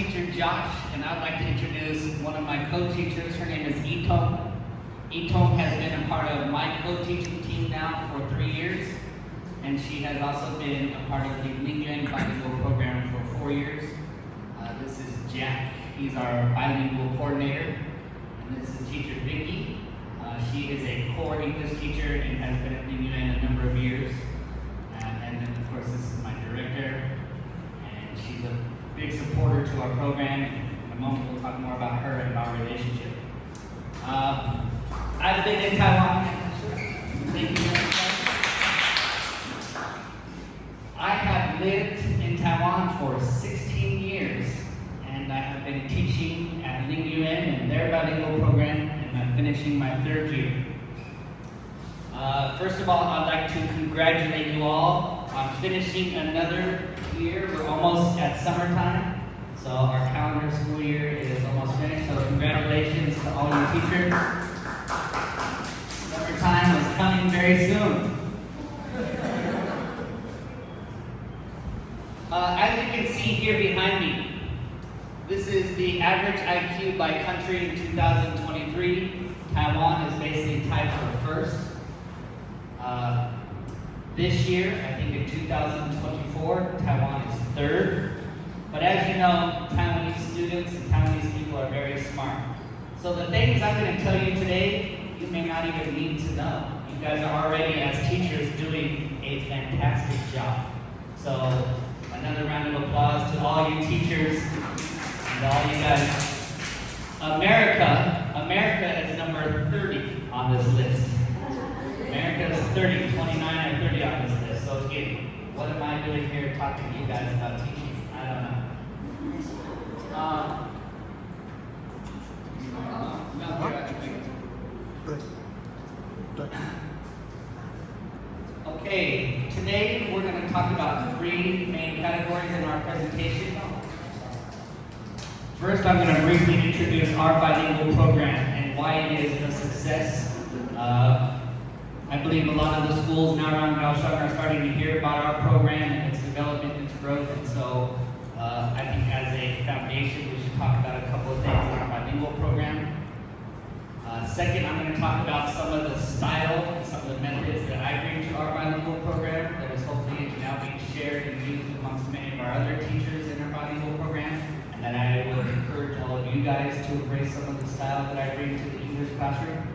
teacher Josh, and I'd like to introduce one of my co-teachers. Her name is Itom. Itom has been a part of my co-teaching team now for 3 years, and she has also been a part of the Lingyuan bilingual program for 4 years. This is Jack. He's our bilingual coordinator, and this is teacher Vicky. She is a core English teacher and has been at Lingyuan a number of years. And then, of course, this is my director, and she's a big supporter to our program. In a moment, we'll talk more about her and our relationship. I've been in Taiwan. Thank you very much. I have lived in Taiwan for 16 years, and I have been teaching at Lingyuan and their bilingual program, and I'm finishing my 3rd year. First of all, I'd like to congratulate you all on finishing another year. We're almost at summertime, so our calendar school year is almost finished, so congratulations to all you teachers. Summertime is coming very soon. As you can see here behind me, this is the average IQ by country in 2023. Taiwan is basically tied for first. This year, I think in 2024, Taiwan is 3rd. But as you know, Taiwanese students and Taiwanese people are very smart. So the things I'm going to tell you today, you may not even need to know. You guys are already, as teachers, doing a fantastic job. So another round of applause to all you teachers and all you guys. America is number 30 on this list. America is 29 or 30 on this list. So again, what am I doing here talking to you guys about teaching? I don't know. Okay, today we're going to talk about 3 main categories in our presentation. First, I'm going to briefly introduce our bilingual program and why it is a success. I believe a lot of the schools now around Kaohsiung are starting to hear about our program and its development, its growth, and so I think as a foundation we should talk about a couple of things in our bilingual program. Second, I'm going to talk about some of the style and some of the methods that I bring to our bilingual program that is hopefully now being shared and used amongst many of our other teachers in our bilingual program, and that I will encourage all of you guys to embrace some of the style that I bring to the English classroom.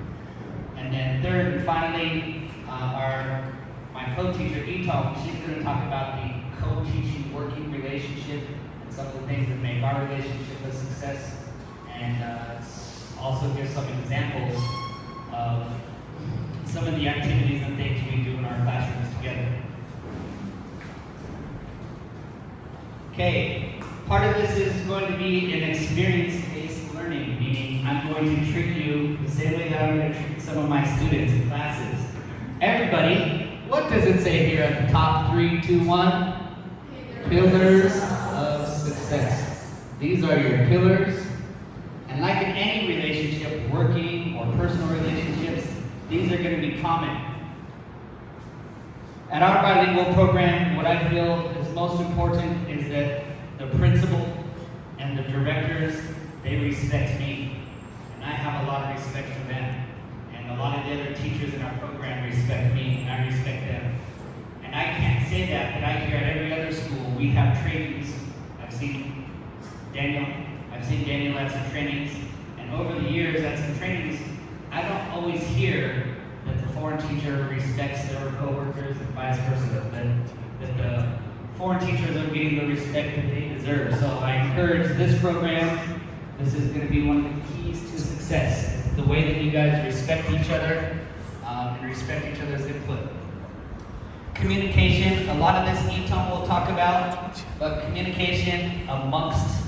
And then third and finally, my co-teacher, Itom, she's going to talk about the co-teaching working relationship and some of the things that make our relationship a success, and also give some examples of some of the activities and things we do in our classrooms together. Okay, part of this is going to be an experience-based learning, meaning I'm going to treat you the same way that I'm going to treat some of my students in classes. Everybody, what does it say here at the top? 3, 2, 1? Pillars of success. These are your pillars. And like in any relationship, working or personal relationships, these are going to be common. At our bilingual program, what I feel is most important is that the principal and the directors, they respect me. And I have a lot of respect for them. And a lot of the other teachers in our program respect me, and I respect them. And I can't say that, but I hear at every other school, we have trainings. I've seen Daniel at some trainings, and over the years at some trainings, I don't always hear that the foreign teacher respects their coworkers and vice versa, that the foreign teachers are getting the respect that they deserve. So I encourage this program. This is going to be one of the keys to success. It's the way that you guys respect each other and respect each other's input. Communication, a lot of this Itom will talk about, but communication amongst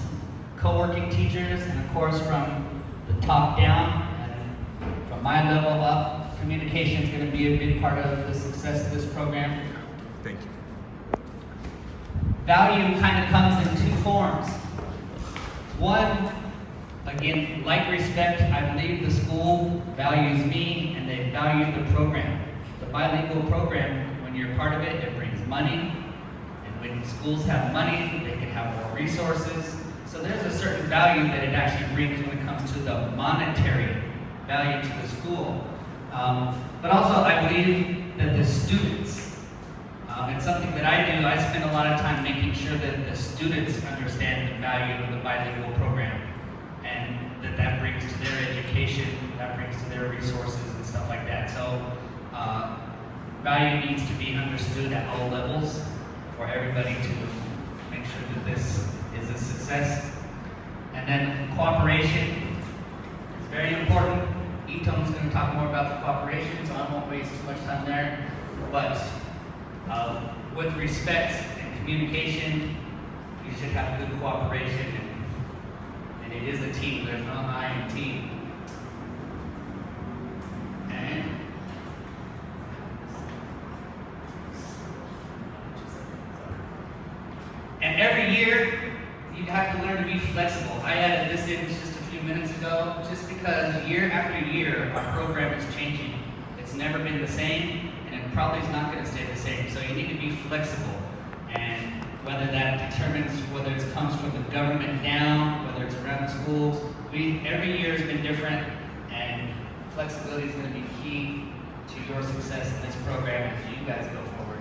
co-working teachers, and of course from the top down and from my level up, communication is going to be a big part of the success of this program. Thank you. Value kind of comes in 2 forms. One, again, like respect, I believe the school values me and they value the program. The bilingual program, when you're part of it, it brings money. And when schools have money, they can have more resources. So there's a value that it actually brings when it comes to the monetary value to the school. But also I believe that the students, it's something that I do, I spend a lot of time making sure that the students understand the value of the bilingual program and that brings to their education, that brings to their resources and stuff like that. So value needs to be understood at all levels for everybody to make sure that this is a success. And then cooperation is very important. Etom's going to talk more about the cooperation, so I won't waste too much time there. But with respect and communication, you should have good cooperation, and it is a team. There's no I in team. And every year, you have to learn to be flexible. I added this in just a few minutes ago, just because year after year, our program is changing. It's never been the same, and it probably is not going to stay the same. So you need to be flexible. And whether that determines whether it comes from the government down, whether it's around the schools, every year has been different, and flexibility is going to be key to your success in this program as you guys go forward.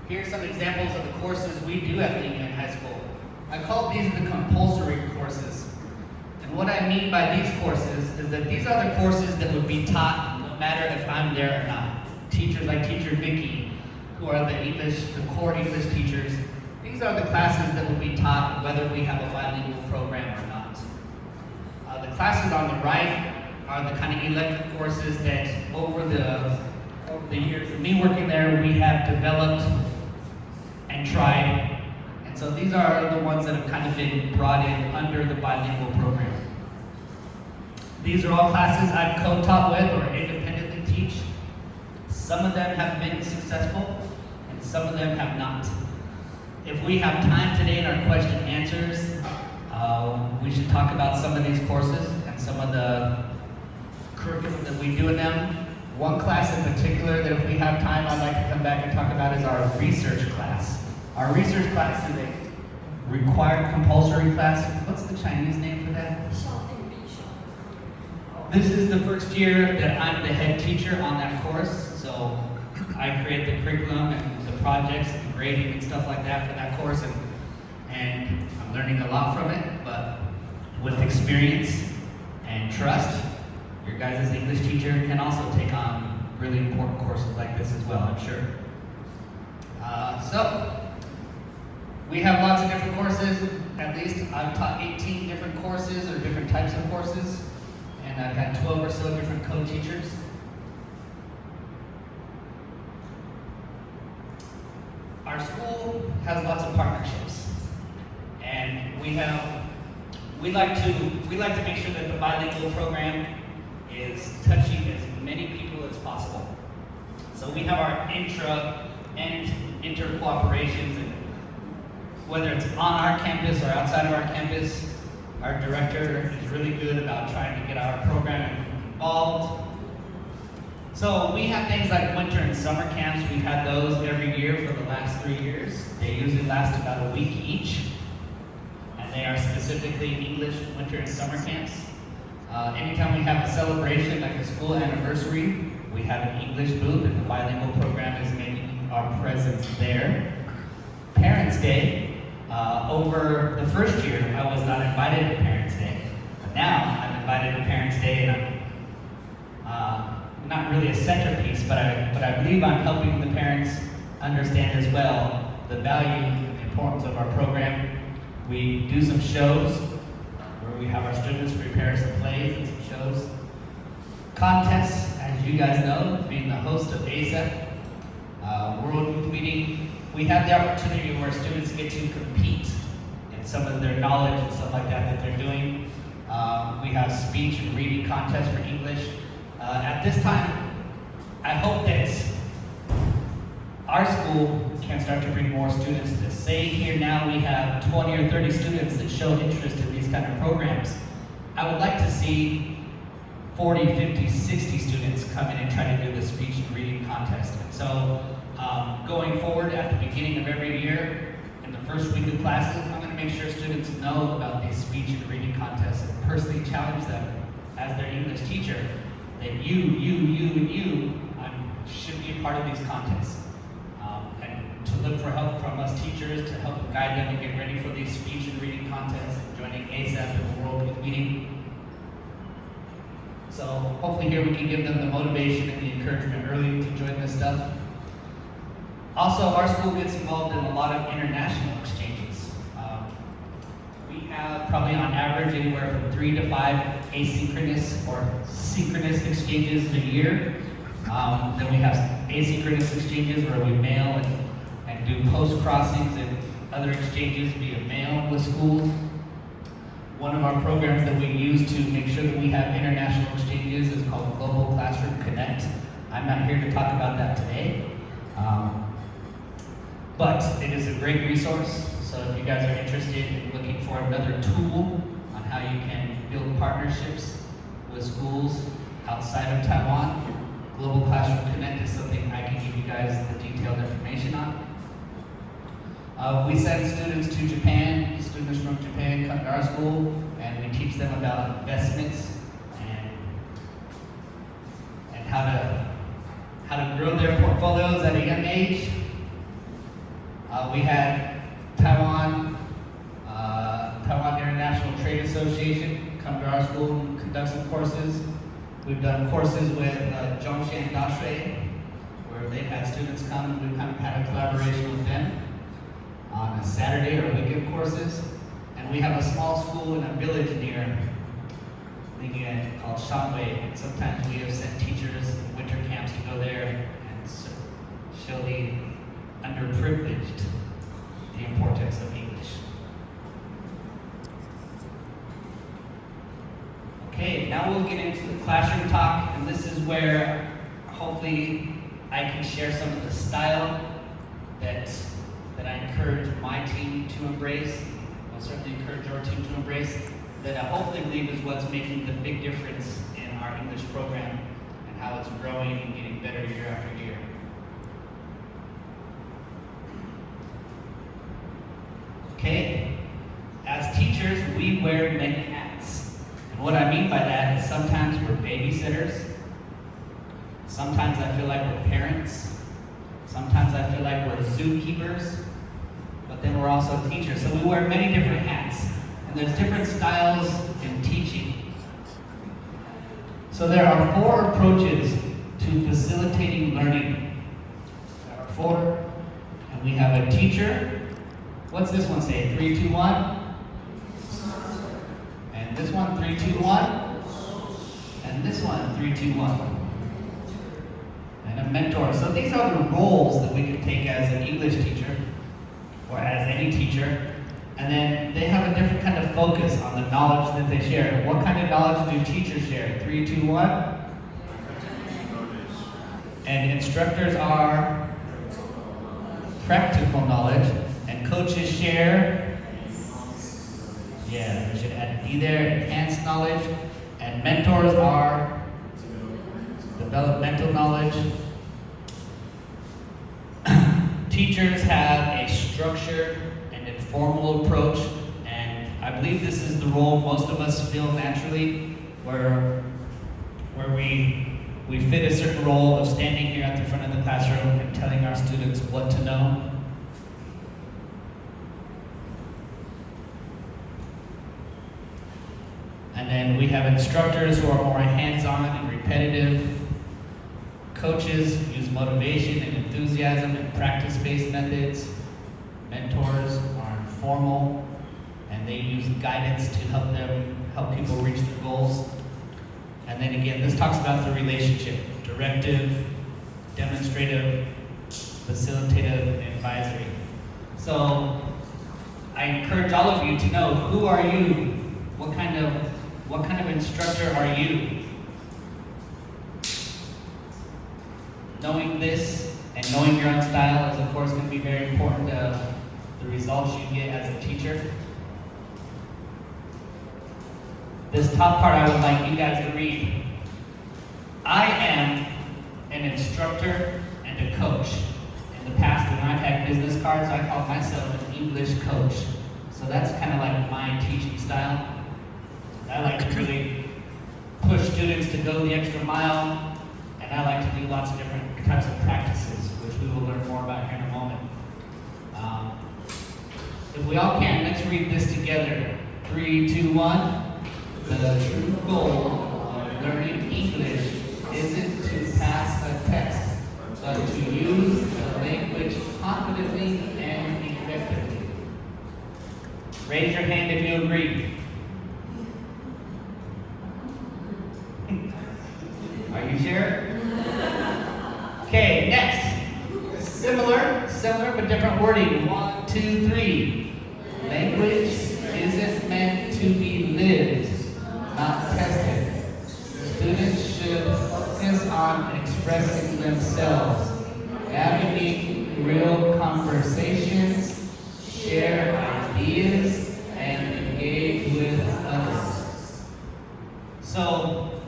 Here's some examples of the courses we do at Lincoln High School. I call these the compulsory courses. And what I mean by these courses is that these are the courses that would be taught no matter if I'm there or not. Teachers like Teacher Vicky, who are the core English teachers, these are the classes that will be taught whether we have a bilingual program or not. The classes on the right are the kind of elective courses that over the years of me working there, we have developed and tried. And so these are the ones that have kind of been brought in under the bilingual program. These are all classes I've co-taught with or independently teach. Some of them have been successful, and some of them have not. If we have time today in our question and answers, we should talk about some of these courses and some of the curriculum that we do in them. One class in particular that if we have time I'd like to come back and talk about is our research class. Our research class is a required compulsory class. What's the Chinese name for that? This is the first year that I'm the head teacher on that course, so I create the curriculum and the projects and grading and stuff like that for that course, and I'm learning a lot from it, but with experience and trust, your guys' English teacher can also take on really important courses like this as well, I'm sure. So, we have lots of different courses. At least I've taught 18 different courses or different types of courses, and I've had 12 or so different co-teachers. Our school has lots of partnerships, and we like to make sure that the bilingual program is touching as many people as possible. So we have our intra and inter-cooperations, and whether it's on our campus or outside of our campus, our director is really good about trying to get our program involved. So we have things like winter and summer camps. We've had those every year for the last 3 years. They usually last about a week each, and they are specifically English winter and summer camps. Anytime we have a celebration like a school anniversary, we have an English booth, and the bilingual program is making our presence there. Parents' Day, over the first year, I was not invited to Parents' Day, but now I'm invited to Parents' Day, and I'm not really a centerpiece, but I believe I'm helping the parents understand as well the value and the importance of our program. We do some shows where we have our students prepare some plays and some shows. Contests, as you guys know, being the host of ASA, World Youth Meeting, we have the opportunity where students get to compete in some of their knowledge and stuff like that they're doing. We have speech and reading contests for English. At this time, I hope that our school can start to bring more students to this. Say here now we have 20 or 30 students that show interest in these kind of programs. I would like to see 40, 50, 60 students come in and try to do the speech and reading contest. And so going forward at the beginning of every year, in the first week of classes, I'm going to make sure students know about these speech and reading contests and personally challenge them as their English teacher that you should be a part of these contests. And to look for help from us teachers to help guide them and get ready for these speech and reading contests and joining ASAP in the World Youth Meeting. So hopefully here we can give them the motivation and the encouragement early to join this stuff. Also, our school gets involved in a lot of international exchanges. We have probably on average anywhere from 3 to 5 asynchronous or synchronous exchanges a year. Then we have asynchronous exchanges where we mail and do post crossings and other exchanges via mail with schools. One of our programs that we use to make sure that we have international exchanges is called Global Classroom Connect. I'm not here to talk about that today, but it is a great resource. So if you guys are interested in looking for another tool on how you can build partnerships with schools outside of Taiwan, Global Classroom Connect is something I can give you guys the detailed information on. We send students to Japan. Students from Japan come to our school, and we teach them about investments and how to grow their portfolios at a young age. We had Taiwan International Trade Association come to our school and conduct some courses. We've done courses with Josh where they've had students come and we've kind of had a collaboration with them on a Saturday or weekend courses. And we have a small school in a village near Lingyuan called Shanwei. And sometimes we have sent teachers in winter camps to go there and show the underprivileged the importance of English. Okay, now we'll get into the classroom talk, and this is where hopefully I can share some of the style that I encourage my team to embrace. I'll certainly encourage your team to embrace, that I hopefully believe is what's making the big difference in our English program and how it's growing and getting better year after year. Okay, as teachers, we wear many hats. And what I mean by that is sometimes we're babysitters. Sometimes I feel like we're parents. Sometimes I feel like we're zookeepers. But then we're also teachers. So we wear many different hats. And there's different styles in teaching. So there are 4 approaches to facilitating learning. There are 4. And we have a teacher. What's this one say? 3, 2, 1? And this one, 3, 2, 1? And this one, 3, 2, 1. And a mentor. So these are the roles that we can take as an English teacher, or as any teacher. And then they have a different kind of focus on the knowledge that they share. What kind of knowledge do teachers share? 3, 2, 1? And instructors are practical knowledge. And coaches share, yeah, we should add D there, enhanced knowledge. And mentors are developmental knowledge. Teachers have a structured and informal approach, and I believe this is the role most of us feel naturally, where we fit a certain role of standing here at the front of the classroom and telling our students what to know. And then we have instructors who are more hands-on and repetitive. Coaches use motivation and enthusiasm and practice-based methods. Mentors are informal, and they use guidance to help people reach their goals. And then again, this talks about the relationship: directive, demonstrative, facilitative, and advisory. So I encourage all of you to know, who are you? What kind of instructor are you? Knowing this and knowing your own style is, of course, going to be very important to the results you get as a teacher. This top part I would like you guys to read. I am an instructor and a coach, and the past, when I've had business cards, I call myself an English coach. So that's kind of like my teaching style. I like to really push students to go the extra mile, and I like to do lots of different types of practices, which we will learn more about here in a moment. If we all can, let's read this together. 3, 2, 1. The true goal of learning English isn't to pass a test, but to use the language confidently and effectively. Raise your hand if you agree. Are you sure? Okay, next. Similar but different wording. 1, 2, 3. Language isn't meant to be lived, not tested. Students should focus on expressing themselves, navigating real conversations, share ideas, and engage with others. So,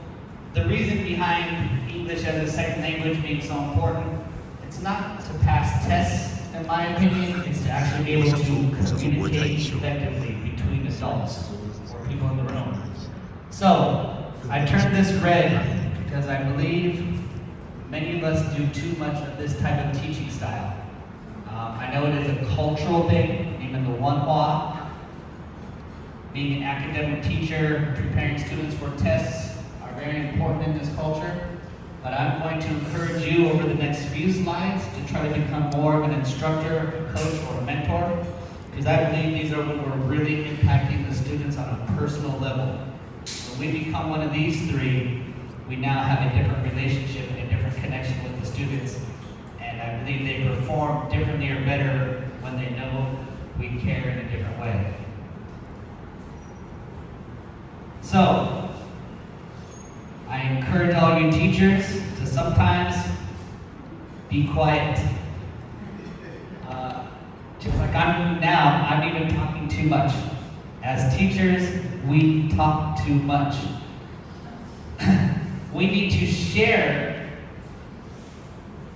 the reason behind English as a second language being so important, it's not to pass tests, in my opinion, it's to actually be able to communicate effectively between adults or people in the room. So, I turned this red because I believe many of us do too much of this type of teaching style. I know it is a cultural thing, even the Wanhua. Being an academic teacher, preparing students for tests are very important in this culture. But I'm going to encourage you over the next few slides to try to become more of an instructor, a coach, or a mentor, because I believe these are when we're really impacting the students on a personal level. When we become one of these three, we now have a different relationship and a different connection with the students, and I believe they perform differently or better when they know we care in a different way. So, I encourage all you teachers to sometimes be quiet. Just like I'm doing now, I'm even talking too much. As teachers, we talk too much. We need to share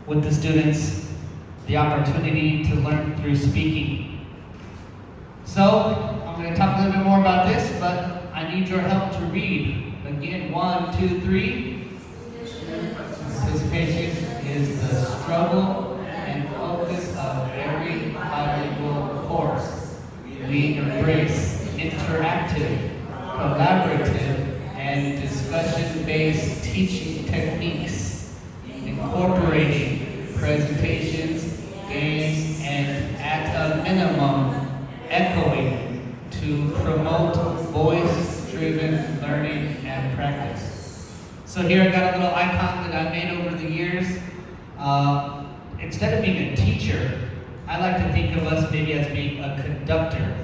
with the students the opportunity to learn through speaking. So, I'm going to talk a little bit more about this, but I need your help to read. Again, 1, 2, 3. Participation is the struggle and focus of every bilingual course. We embrace interactive, collaborative, and discussion-based teaching techniques, incorporating presentations, games, and at a minimum, echoing to promote voice-driven learning and practice. So here I got a little icon that I made over the years. Instead of being a teacher, I like to think of us maybe as being a conductor.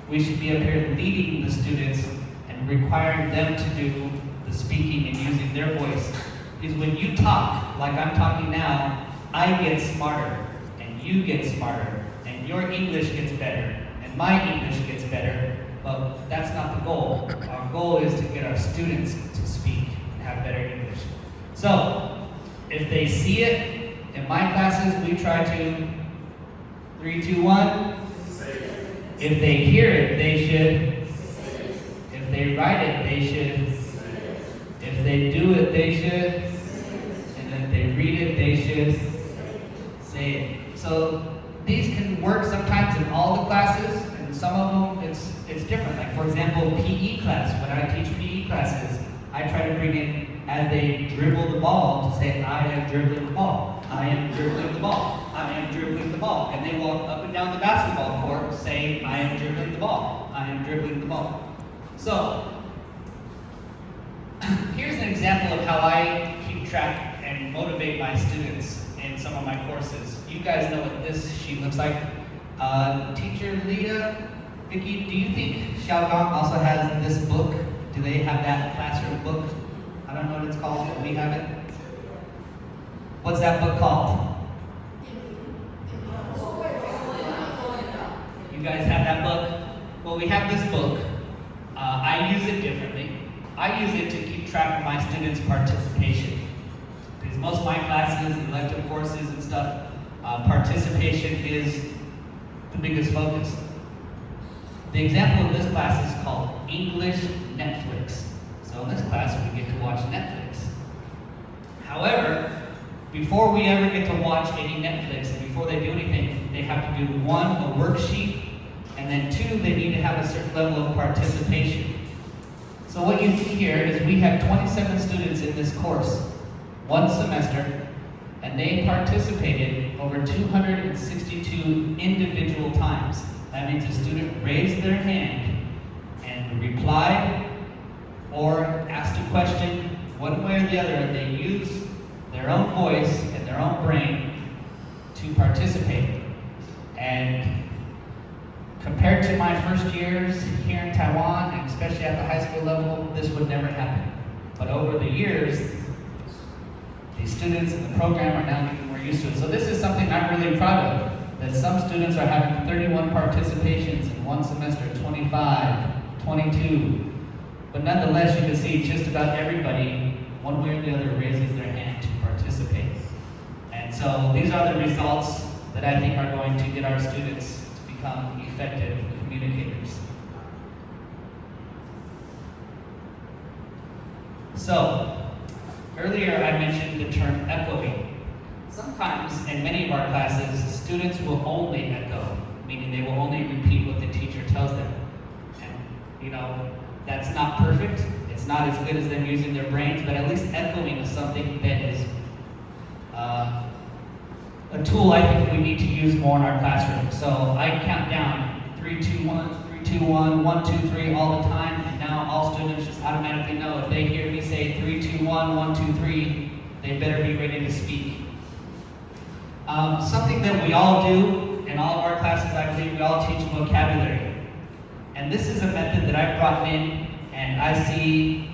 We should be up here leading the students and requiring them to do the speaking and using their voice. Because when you talk, like I'm talking now, I get smarter, and you get smarter, and your English gets better, and my English gets better. But that's not the goal. Our goal is to get our students to speak and have better English. So, if they see it, in my classes, we try to 3, 2, 1. If they hear it, they should. If they write it, they should. If they do it, they should. And if they read it, they should say it. So, these can work sometimes in all the classes, and some of them it's different. Like for example, PE class. When I teach PE classes, I try to bring in as they dribble the ball to say, I am dribbling the ball. I am dribbling the ball. I am dribbling the ball. And they walk up and down the basketball court saying, I am dribbling the ball. I am dribbling the ball. So, here's an example of how I keep track and motivate my students in some of my courses. You guys know what this sheet looks like. Teacher Leah, Vicky, do you think Xiaogang also has this book? Do they have that classroom book? I don't know what it's called, but we have it. What's that book called? You guys have that book? Well, we have this book. I use it differently. I use it to keep track of my students' participation. Because most of my classes, elective courses and stuff, participation is the biggest focus. The example of this class is called English Netflix. So in this class, we get to watch Netflix. However, before we ever get to watch any Netflix, and before they do anything, they have to do one, a worksheet, and then two, they need to have a certain level of participation. So what you see here is we have 27 students in this course, one semester, and they participated over 262 individual times. That means a student raised their hand and replied or asked a question one way or the other, and they used their own voice and their own brain to participate. And compared to my first years here in Taiwan, and especially at the high school level, this would never happen. But over the years, the students in the program are now getting more used to it. So this is something I'm really proud of, that some students are having 31 participations in one semester, 25, 22. But nonetheless, you can see just about everybody, one way or the other, raises their hand to participate. And so these are the results that I think are going to get our students to become effective communicators. So, earlier I mentioned the term echoing. Sometimes in many of our classes, students will only echo, meaning they will only repeat what the teacher tells them. And that's not perfect. It's not as good as them using their brains, but at least echoing is something that is a tool I think we need to use more in our classroom. So I count down 3, 2, 1, 3, 2, 1, 1, 2, 3 all the time, and now all students just automatically know if they hear me say 3, 2, 1, 1, 2, 3, they better be ready to speak. Something that we all do in all of our classes, I believe we all teach vocabulary. And this is a method that I brought in, and I see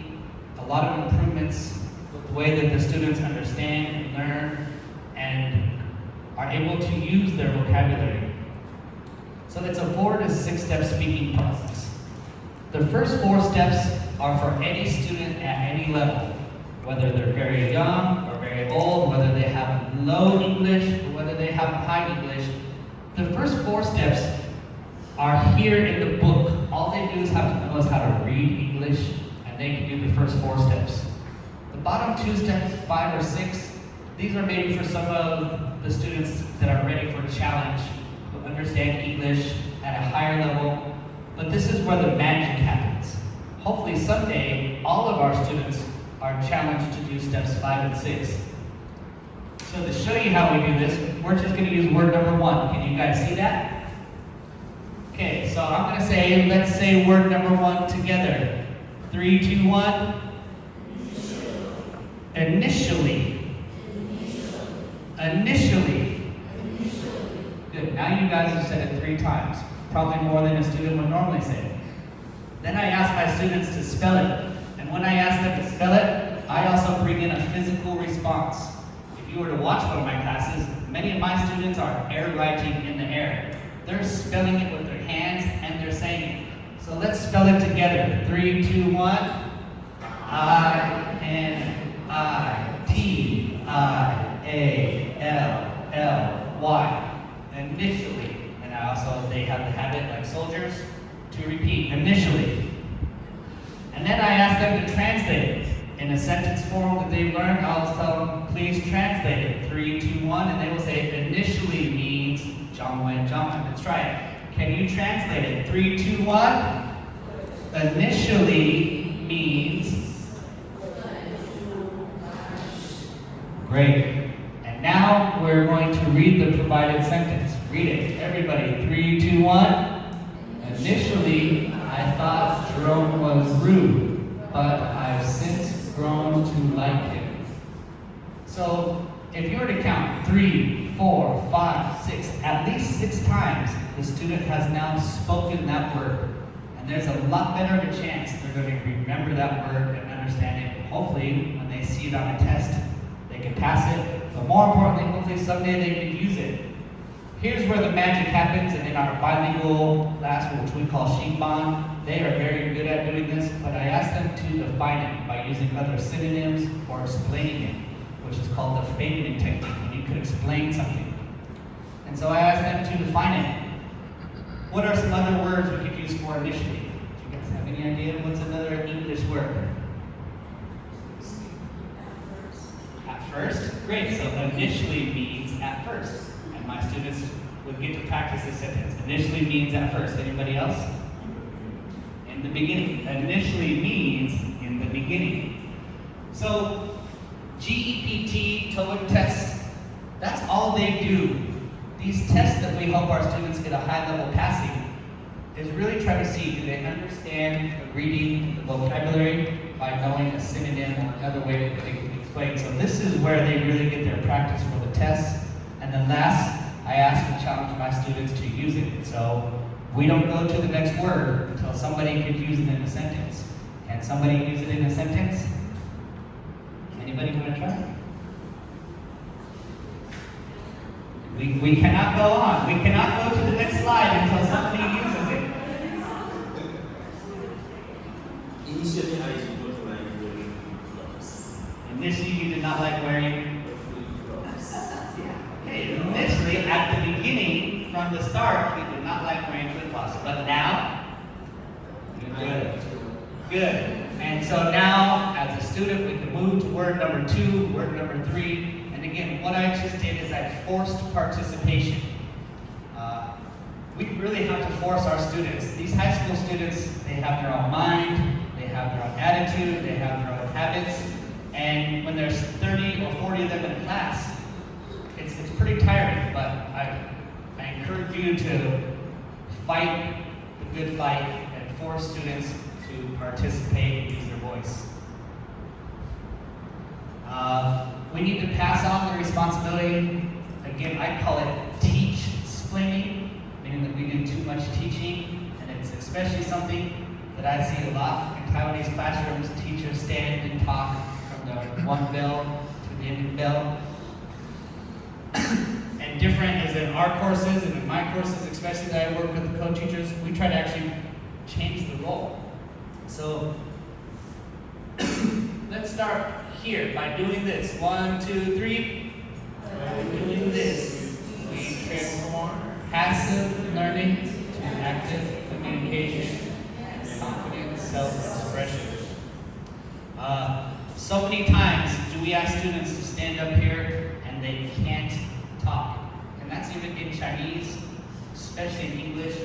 a lot of improvements with the way that the students understand and learn and are able to use their vocabulary. So it's a 4 to 6 step speaking process. The first 4 steps are for any student at any level, whether they're very young or very old, whether they have low English or whether they have high English. The first 4 steps are here in the book. All they do is have to know is how to read English, and they can do the first 4 steps. The bottom 2 steps, 5 or 6, these are maybe for some of the students that are ready for a challenge, who understand English at a higher level. But this is where the magic happens. Hopefully someday, all of our students are challenged to do steps 5 and 6. So to show you how we do this, we're just going to use word number 1. Can you guys see that? Okay, so I'm going to say, let's say word number 1 together. 3, 2, 1. Initially. Initially. Good. Now you guys have said it 3 times. Probably more than a student would normally say it. Then I ask my students to spell it. And when I ask them to spell it, I also bring in a physical response. If you were to watch one of my classes, many of my students are air writing in the air. They're spelling it with their hands and they're saying it. So let's spell it together. 3, 2, 1. I-N-I-T-I-A-L-L-Y. Initially. And also they have the habit, like soldiers, to repeat initially. And then I ask them to translate it. In a sentence form that they've learned, I'll tell them, please translate it. 3, 2, 1, and they will say initially means Zhangwen, Zhangwen. Let's try it. Can you translate it? 3, 2, 1. Initially means. Great. And now we're going to read the provided sentence. Read it. Everybody. 3, 2, 1. Initially, I thought Jerome was rude, but I've since grown to like him. So, if you were to count 3, 4, 5, 6, at least 6 times, the student has now spoken that word. And there's a lot better of a chance they're going to remember that word and understand it. Hopefully, when they see it on a test, they can pass it. But more importantly, hopefully someday they can use it. Here's where the magic happens, and in our bilingual class, which we call Xinban, they are very good at doing this, but I ask them to define it by using other synonyms or explaining it, which is called the framing technique, and you could explain something. And so I asked them to define it. What are some other words we could use for initially? Do you guys have any idea what's another English word? At first. Great. So initially means at first. And my students would get to practice this sentence. Initially means at first. Anybody else? In the beginning. Initially means in the beginning. So GEPT, TOEIC tests, that's all they do. These tests that we hope our students get a high level passing is really try to see, do they understand the reading, the vocabulary by knowing a synonym or another way to explain. So this is where they really get their practice for the tests. And then last, I ask and challenge my students to use it. So we don't go to the next word until somebody could use it in a sentence. Can somebody use it in a sentence? Anybody want to try? We cannot go on. We cannot go to the next slide until somebody uses it. Initially, I did not like wearing flip-flops. Initially, you did not like wearing Flip-flops. Okay, initially, at the beginning, from the start, you did not like wearing flip-flops. But now, you're good. Good. And so now, as a student, we can move to word number 2, word number 3. And again, what I just did is I forced participation. We really have to force our students. These high school students, they have their own mind, they have their own attitude, they have their own habits. And when there's 30 or 40 of them in a class, it's pretty tiring, but I encourage you to fight the good fight and force students to participate and use their voice. We need to pass on the responsibility. Again, I call it teach-splaining, meaning that we do too much teaching, and it's especially something that I see a lot in Taiwanese classrooms. Teachers stand and talk from the one bell to the end of the bell. And different as in our courses and in my courses, especially that I work with the co-teachers, we try to actually change the role. So let's start here by doing this. 1, 2, 3. By doing this, we transform passive learning to active communication, confident self-expression. So many times do we ask students to stand up here and they can't talk. And that's even in Chinese, especially in English.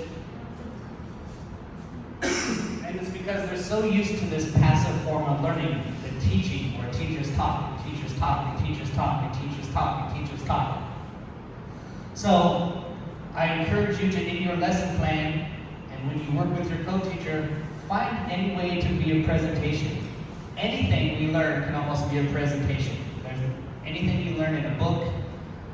And it's because they're so used to this passive form of learning, the teaching, where teachers talk, and teachers talk, and teachers talk, and teachers talk, and teachers talk. So I encourage you to, in your lesson plan, and when you work with your co-teacher, find any way to be a presentation. Anything we learn can almost be a presentation. There's anything you learn in a book,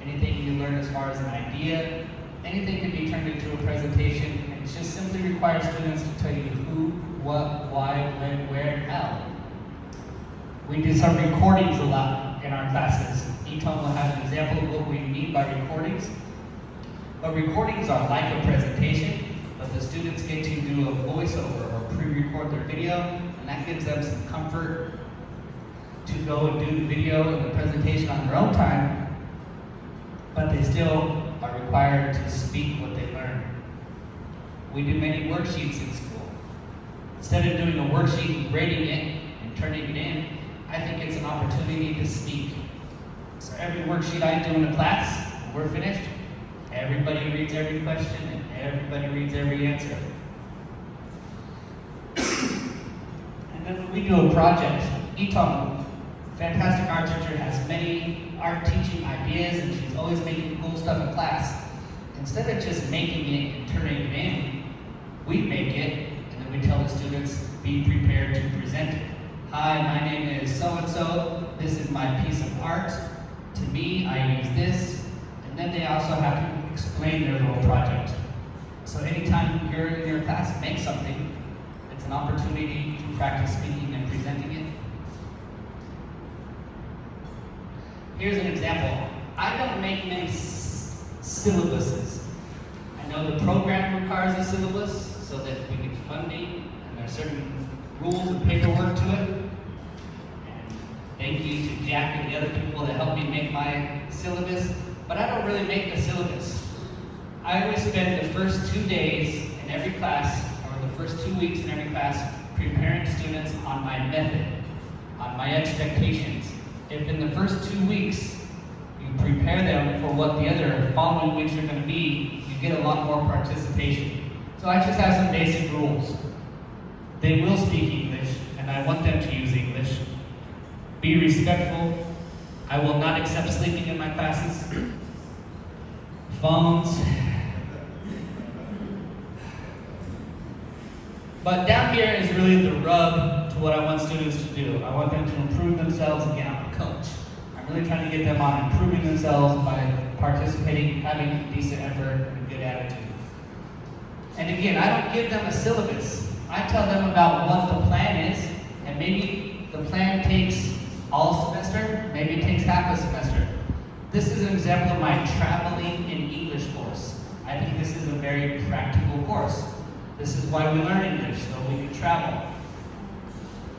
anything you learn as far as an idea, anything can be turned into a presentation, and it just simply requires students to tell you who, what, why, when, where, and how. We do some recordings a lot in our classes. Eton will have an example of what we mean by recordings. But recordings are like a presentation, but the students get to do a voiceover or pre-record their video, and that gives them some comfort to go and do the video and the presentation on their own time, but they still are required to speak what they learn. We do many worksheets in school. Instead of doing a worksheet and grading it and turning it in, I think it's an opportunity to speak. So every worksheet I do in a class, when we're finished, everybody reads every question and everybody reads every answer. And then when we do a project, Eton, fantastic art teacher, has many art teaching ideas, and she's always making cool stuff in class. Instead of just making it and turning it in, we make it, and then we tell the students, be prepared to present it. Hi, my name is so-and-so. This is my piece of art. To me, I use this. And then they also have to explain their little project. So anytime you're in your class, make something. It's an opportunity to practice speaking and presenting it. Here's an example. I don't make many syllabuses. I know the program requires a syllabus so that we get funding, and there are certain rules and paperwork to it. And thank you to Jack and the other people that helped me make my syllabus. But I don't really make a syllabus. I always spend the first 2 days in every class, or the first 2 weeks in every class, preparing students on my method, on my expectations. If in the first 2 weeks you prepare them for what the other following weeks are going to be, you get a lot more participation. So I just have some basic rules. They will speak English, and I want them to use English. Be respectful. I will not accept sleeping in my classes. Phones. But down here is really the rub to what I want students to do. I want them to improve themselves. Again, I'm a coach. I'm really trying to get them on improving themselves by participating, having decent effort, and a good attitude. And again, I don't give them a syllabus. I tell them about what the plan is, and maybe the plan takes all semester, maybe it takes half a semester. This is an example of my traveling in English course. I think this is a very practical course. This is why we learn English, so we can travel.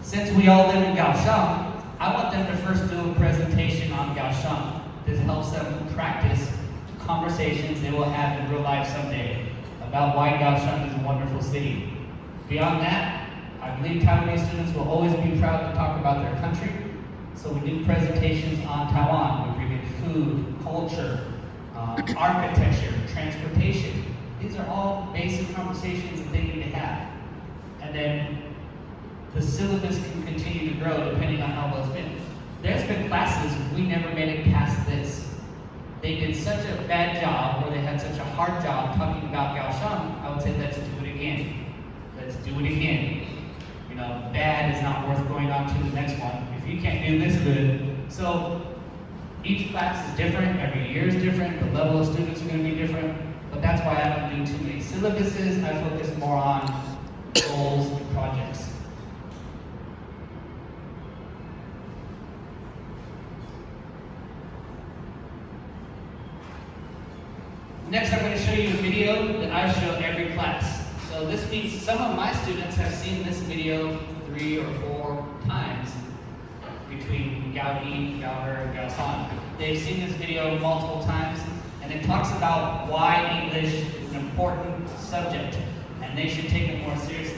Since we all live in Kaohsiung, I want them to first do a presentation on Kaohsiung. This helps them practice conversations they will have in real life someday about why Kaohsiung is a wonderful city. Beyond that, I believe Taiwanese students will always be proud to talk about their country. So we do presentations on Taiwan. We bring in food, culture, architecture, transportation. These are all basic conversations that they need to have. And then the syllabus can continue to grow depending on how well it's been. There's been classes we never made it past this. They did such a bad job, or they had such a hard job talking about Kaohsiung, I would say let's do it again. Let's do it again. You know, bad is not worth going on to the next one if you can't do this good. So each class is different, every year is different, the level of students are going to be different, but that's why I don't do too many syllabuses. I focus more on goals and projects. Next, I'm going to show you a video that I show every class. So this means some of my students have seen this video 3 or 4 times between Gaudi, Gauher, and Gaosan. They've seen this video multiple times, and it talks about why English is an important subject, and they should take it more seriously.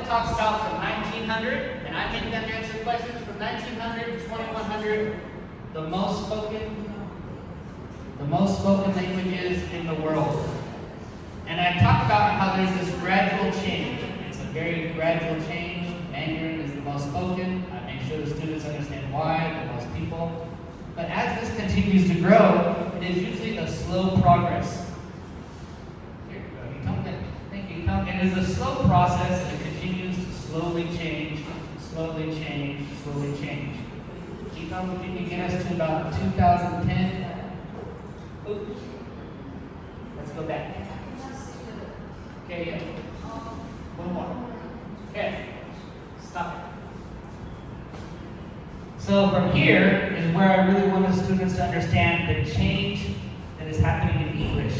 Talks about from 1900, and I make them answer questions from 1900 to 2100, the most spoken languages in the world. And I talk about how there's this gradual change. It's a very gradual change. Mandarin is the most spoken. I make sure the students understand why, the most people. But as this continues to grow, it is usually a slow progress. Here you go. You come in. Thank you. It is a slow process, and it continues to slowly change, slowly change, slowly change. Keep on looking to get us to about 2010. Oops. Let's go back. Okay, yeah. One more. Okay. Stop it. So from here is where I really want the students to understand the change that is happening in English.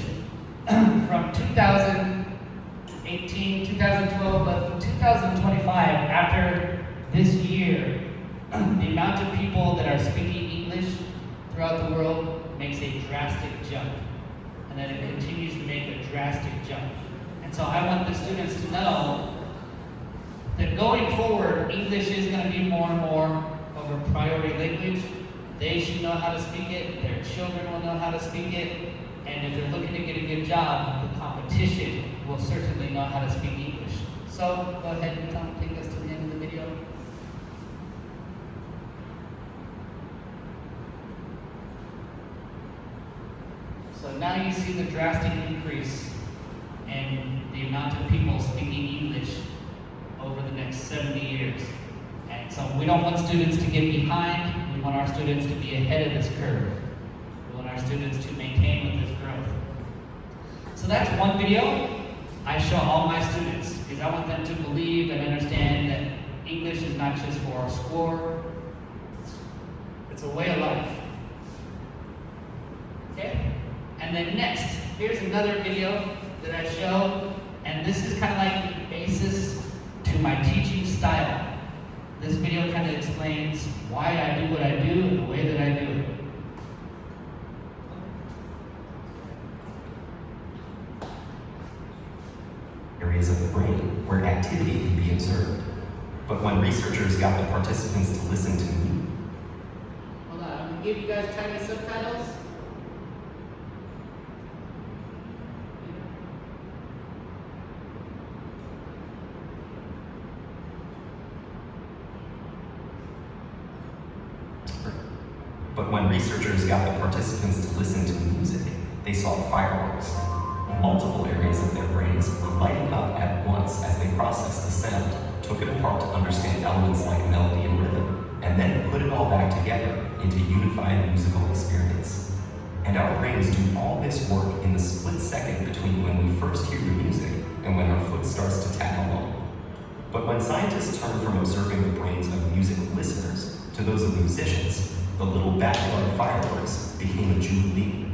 From 2018, 2012, but 2025, after this year, the amount of people that are speaking English throughout the world makes a drastic jump. And then it continues to make a drastic jump. And so I want the students to know that going forward, English is going to be more and more of a priority language. They should know how to speak it, their children will know how to speak it, and if they're looking to get a good job, the competition will certainly know how to speak English. So go ahead and take us to the end of the video. So now you see the drastic increase in the amount of people speaking English over the next 70 years. And so we don't want students to get behind, we want our students to be ahead of this curve. We want our students to maintain with this growth. So that's one video I show all my students, because I want them to believe and understand that English is not just for a score, it's a way of life. Okay? And then next, here's another video that I show, and this is kind of like the basis to my teaching style. This video kind of explains why I do what I do and the way that I do it. Areas of the brain where activity can be observed. But when researchers got the participants to listen to me, Hold on, I'm gonna give you guys Chinese subtitles. But when researchers got the participants to listen to music, they saw fireworks. Multiple areas of their brains lighting up at once as they processed the sound, took it apart to understand elements like melody and rhythm, and then put it all back together into a unified musical experience. And our brains do all this work in the split second between when we first hear the music and when our foot starts to tap along. But when scientists turn from observing the brains of music listeners to those of musicians, the little backyard fireworks became a jubilee.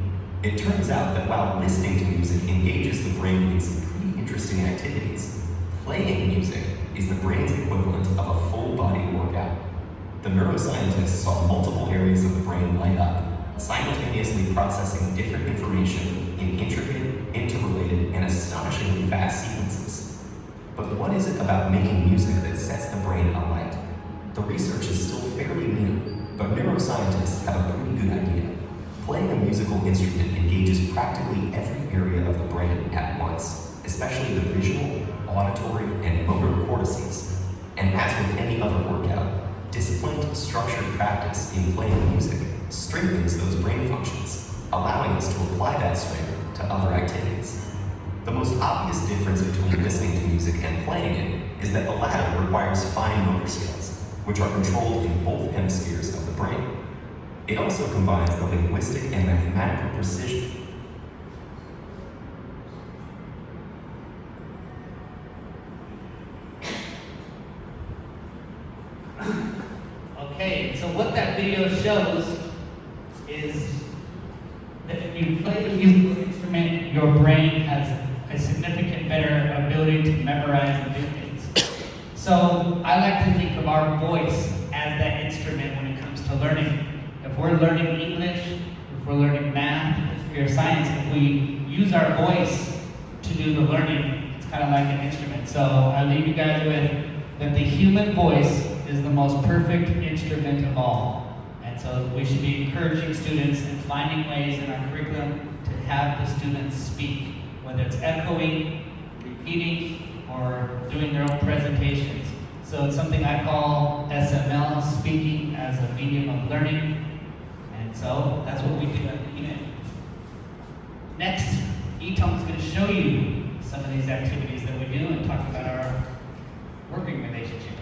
It turns out that while listening to music engages the brain in some pretty interesting activities, playing music is the brain's equivalent of a full-body workout. The neuroscientists saw multiple areas of the brain light up, simultaneously processing different information in intricate, interrelated, and astonishingly fast sequences. But what is it about making music that sets the brain alight? The research is still fairly new, but neuroscientists have a pretty good idea. Playing a musical instrument engages practically every area of the brain at once, especially the visual, auditory, and motor cortices. And as with any other workout, disciplined, structured practice in playing music strengthens those brain functions, allowing us to apply that strength to other activities. The most obvious difference between listening to music and playing it is that the latter requires fine motor skills, which are controlled in both hemispheres of the brain. It also combines the linguistic and mathematical precision. Okay, so what that video shows is that if you play a musical instrument, your brain has a significant better ability to memorize and do things. So I like to think of our voice as that instrument when it comes to learning. If we're learning English, if we're learning math, history, or science, if we use our voice to do the learning, it's kind of like an instrument. So I leave you guys with that the human voice is the most perfect instrument of all. And so we should be encouraging students and finding ways in our curriculum to have the students speak, whether it's echoing, repeating, or doing their own presentations. So it's something I call SML, speaking as a medium of learning. And so that's what we do at the unit. Next, Etong's going to show you some of these activities that we do and talk about our working relationship.